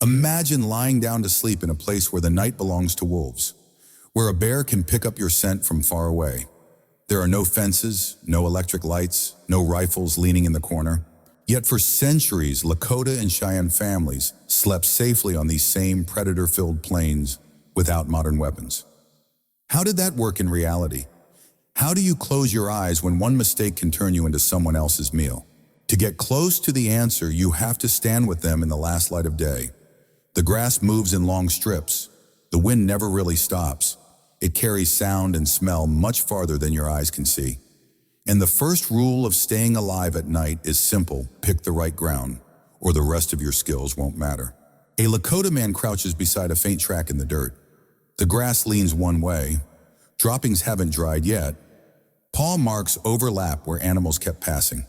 Imagine lying down to sleep in a place where the night belongs to wolves, where a bear can pick up your scent from far away. There are no fences, no electric lights, no rifles leaning in the corner. Yet for centuries, Lakota and Cheyenne families slept safely on these same predator-filled plains without modern weapons. How did that work in reality? How do you close your eyes when one mistake can turn you into someone else's meal? To get close to the answer, you have to stand with them in the last light of day. The grass moves in long strips. The wind never really stops. It carries sound and smell much farther than your eyes can see. And the first rule of staying alive at night is simple: pick the right ground, or the rest of your skills won't matter. A Lakota man crouches beside a faint track in the dirt. The grass leans one way. Droppings haven't dried yet. Paw marks overlap where animals kept passing.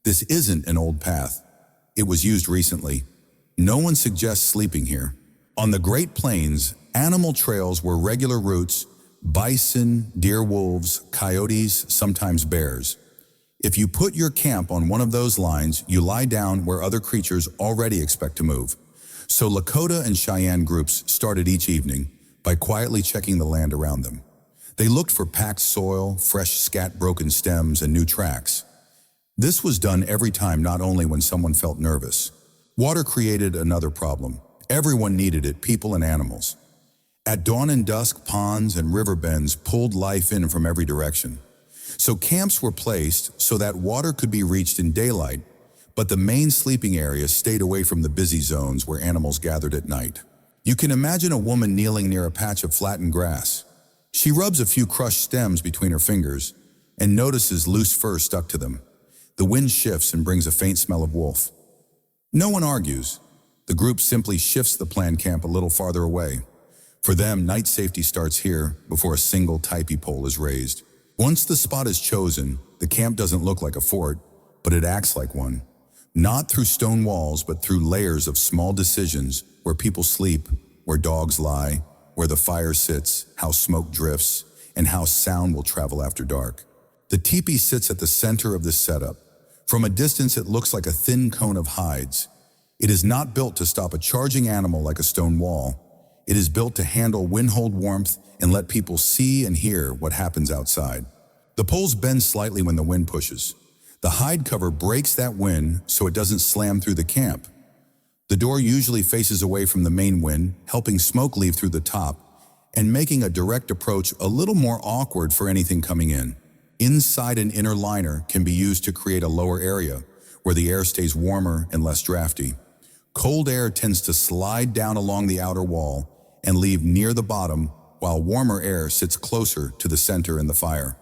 This isn't an old path. It was used recently. No one suggests sleeping here. On the Great Plains, animal trails were regular routes: bison, deer, wolves, coyotes, sometimes bears. If you put your camp on one of those lines, you lie down where other creatures already expect to move. So Lakota and Cheyenne groups started each evening by quietly checking the land around them. They looked for packed soil, fresh scat broken stems, and new tracks. This was done every time, not only when someone felt nervous. Water created another problem. Everyone needed it, people and animals. At dawn and dusk, ponds and river bends pulled life in from every direction. So camps were placed so that water could be reached in daylight, but the main sleeping areas stayed away from the busy zones where animals gathered at night. You can imagine a woman kneeling near a patch of flattened grass. She rubs a few crushed stems between her fingers and notices loose fur stuck to them. The wind shifts and brings a faint smell of wolf. No one argues. The group simply shifts the planned camp a little farther away. For them, night safety starts here before a single tipi pole is raised. Once the spot is chosen, the camp doesn't look like a fort, but it acts like one. Not through stone walls, but through layers of small decisions: where people sleep, where dogs lie, where the fire sits, how smoke drifts, and how sound will travel after dark. The teepee sits at the center of this setup. From a distance, it looks like a thin cone of hides. It is not built to stop a charging animal like a stone wall. It is built to handle wind-hold warmth and let people see and hear what happens outside. The poles bend slightly when the wind pushes. The hide cover breaks that wind so it doesn't slam through the camp. The door usually faces away from the main wind, helping smoke leave through the top and making a direct approach a little more awkward for anything coming in. Inside, an inner liner can be used to create a lower area where the air stays warmer and less drafty. Cold air tends to slide down along the outer wall and leave near the bottom, while warmer air sits closer to the center and the fire.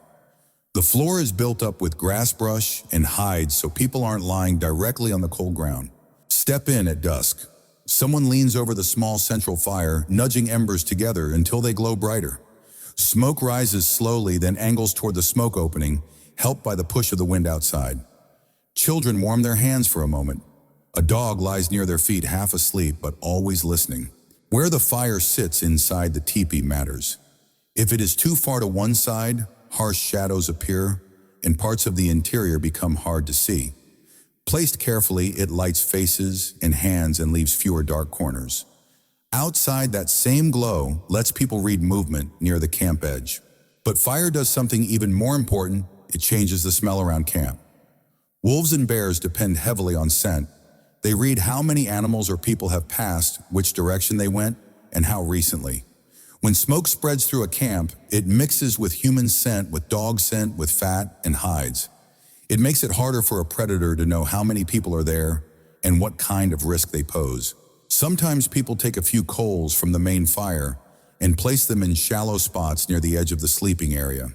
The floor is built up with grass brush and hides so people aren't lying directly on the cold ground. Step in at dusk. Someone leans over the small central fire, nudging embers together until they glow brighter. Smoke rises slowly, then angles toward the smoke opening, helped by the push of the wind outside. Children warm their hands for a moment. A dog lies near their feet, half asleep but always listening. Where the fire sits inside the teepee matters. If it is too far to one side, harsh shadows appear, and parts of the interior become hard to see. Placed carefully, it lights faces and hands and leaves fewer dark corners. Outside, that same glow lets people read movement near the camp edge. But fire does something even more important: it changes the smell around camp. Wolves and bears depend heavily on scent. They read how many animals or people have passed, which direction they went, and how recently. When smoke spreads through a camp, it mixes with human scent, with dog scent, with fat and hides. It makes it harder for a predator to know how many people are there and what kind of risk they pose. Sometimes people take a few coals from the main fire and place them in shallow spots near the edge of the sleeping area.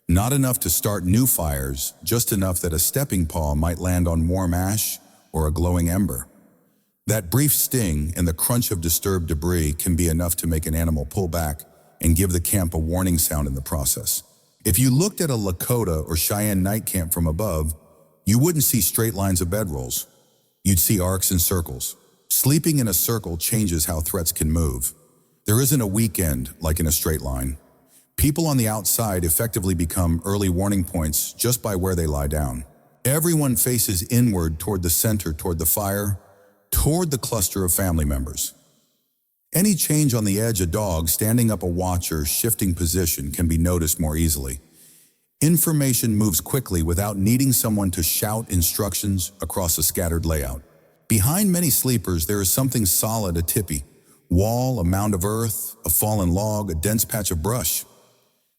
Not enough to start new fires, just enough that a stepping paw might land on warm ash or a glowing ember. That brief sting and the crunch of disturbed debris can be enough to make an animal pull back and give the camp a warning sound in the process. If you looked at a Lakota or Cheyenne night camp from above, you wouldn't see straight lines of bedrolls. You'd see arcs and circles. Sleeping in a circle changes how threats can move. There isn't a weekend like in a straight line. People on the outside effectively become early warning points just by where they lie down. Everyone faces inward toward the center, toward the fire, toward the cluster of family members. Any change on the edge, a dog standing up, a watcher shifting position, can be noticed more easily. Information moves quickly without needing someone to shout instructions across a scattered layout. Behind many sleepers, there is something solid, a tippy wall, a mound of earth, a fallen log, a dense patch of brush.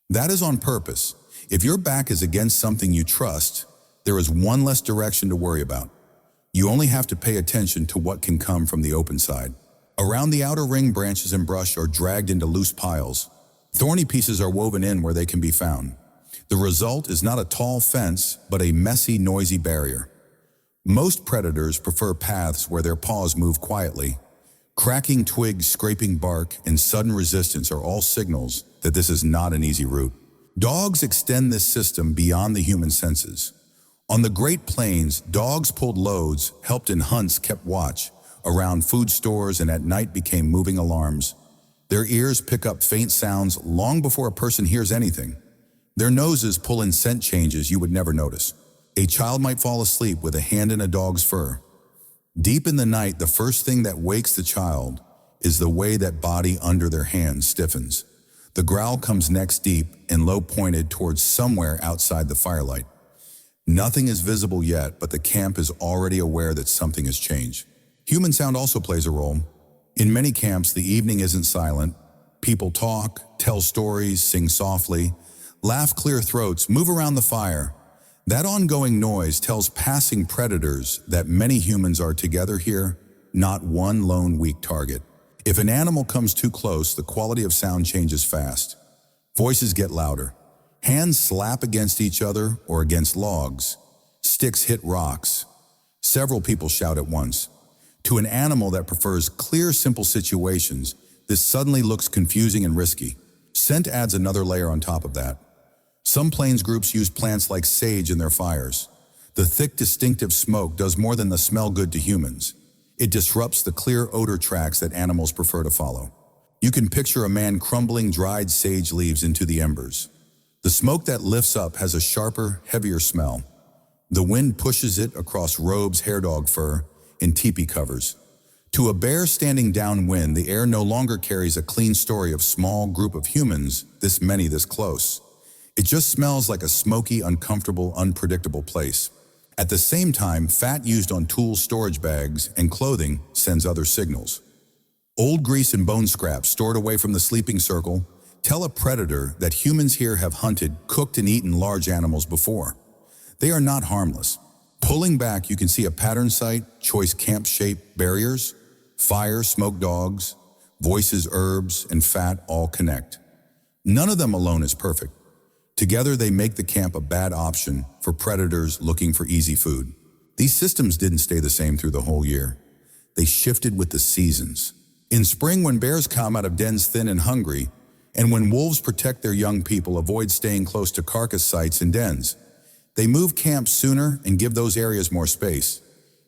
That is on purpose. If your back is against something you trust, there is one less direction to worry about. You only have to pay attention to what can come from the open side. Around the outer ring, branches and brush are dragged into loose piles. Thorny pieces are woven in where they can be found. The result is not a tall fence, but a messy, noisy barrier. Most predators prefer paths where their paws move quietly. Cracking twigs, scraping bark, and sudden resistance are all signals that this is not an easy route. Dogs extend this system beyond the human senses. On the Great Plains, dogs pulled loads, helped in hunts, kept watch around food stores, and at night became moving alarms. Their ears pick up faint sounds long before a person hears anything. Their noses pull in scent changes you would never notice. A child might fall asleep with a hand in a dog's fur. Deep in the night, the first thing that wakes the child is the way that body under their hand stiffens. The growl comes next, deep and low, pointed towards somewhere outside the firelight. Nothing is visible yet, but the camp is already aware that something has changed. Human sound also plays a role. In many camps, the evening isn't silent. People talk, tell stories, sing softly, laugh clear throats, move around the fire. That ongoing noise tells passing predators that many humans are together here, not one lone weak target. If an animal comes too close, the quality of sound changes fast. Voices get louder. Hands slap against each other or against logs. Sticks hit rocks. Several people shout at once. To an animal that prefers clear, simple situations, this suddenly looks confusing and risky. Scent adds another layer on top of that. Some plains groups use plants like sage in their fires. The thick, distinctive smoke does more than the smell good to humans. It disrupts the clear odor tracks that animals prefer to follow. You can picture a man crumbling dried sage leaves into the embers. The smoke that lifts up has a sharper, heavier smell. The wind pushes it across robes, hair dog fur, and teepee covers. To a bear standing downwind, the air no longer carries a clean story of small group of humans, this many, this close. It just smells like a smoky, uncomfortable, unpredictable place. At the same time, fat used on tools, storage bags, and clothing sends other signals. Old grease and bone scraps stored away from the sleeping circle tell a predator that humans here have hunted, cooked, and eaten large animals before. They are not harmless. Pulling back, you can see a pattern site, choice camp shape, barriers, fire, smoke dogs, voices, herbs, and fat all connect. None of them alone is perfect. Together, they make the camp a bad option for predators looking for easy food. These systems didn't stay the same through the whole year. They shifted with the seasons. In spring, when bears come out of dens thin and hungry, and when wolves protect their young people, avoid staying close to carcass sites and dens, they move camps sooner and give those areas more space.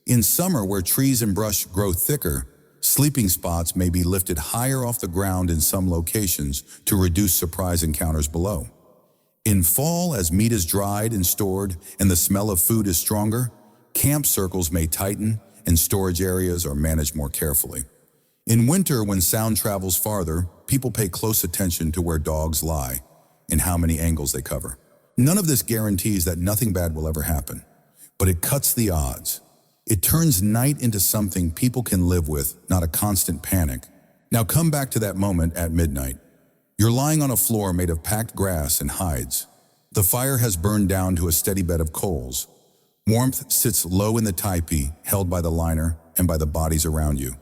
In summer, where trees and brush grow thicker, sleeping spots may be lifted higher off the ground in some locations to reduce surprise encounters below. In fall, as meat is dried and stored and the smell of food is stronger, camp circles may tighten and storage areas are managed more carefully. In winter, when sound travels farther, people pay close attention to where dogs lie and how many angles they cover. None of this guarantees that nothing bad will ever happen, but it cuts the odds. It turns night into something people can live with, not a constant panic. Now come back to that moment at midnight. You're lying on a floor made of packed grass and hides. The fire has burned down to a steady bed of coals. Warmth sits low in the teepee, held by the liner and by the bodies around you.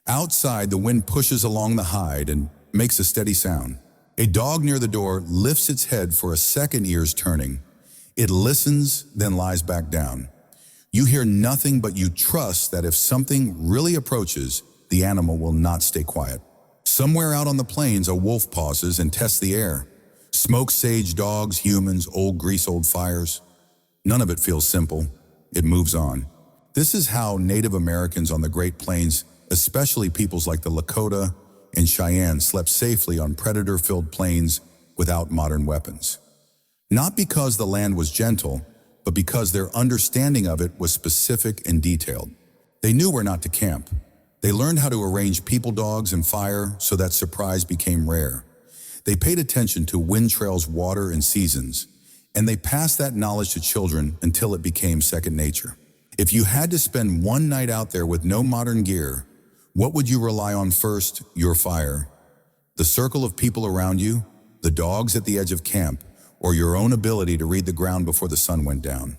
Outside, the wind pushes along the hide and makes a steady sound. A dog near the door lifts its head for a second, ears turning. It listens, then lies back down. You hear nothing, but you trust that if something really approaches, the animal will not stay quiet. Somewhere out on the plains, a wolf pauses and tests the air. Smoke, sage, dogs, humans, old grease, old fires. None of it feels simple. It moves on. This is how Native Americans on the Great Plains, especially peoples like the Lakota and Cheyenne, slept safely on predator-filled plains without modern weapons. Not because the land was gentle, but because their understanding of it was specific and detailed. They knew where not to camp. They learned how to arrange people dogs and fire so that surprise became rare. They paid attention to wind trails, water, and seasons, and they passed that knowledge to children until it became second nature. If you had to spend one night out there with no modern gear, what would you rely on first? Your fire, the circle of people around you, the dogs at the edge of camp, or your own ability to read the ground before the sun went down?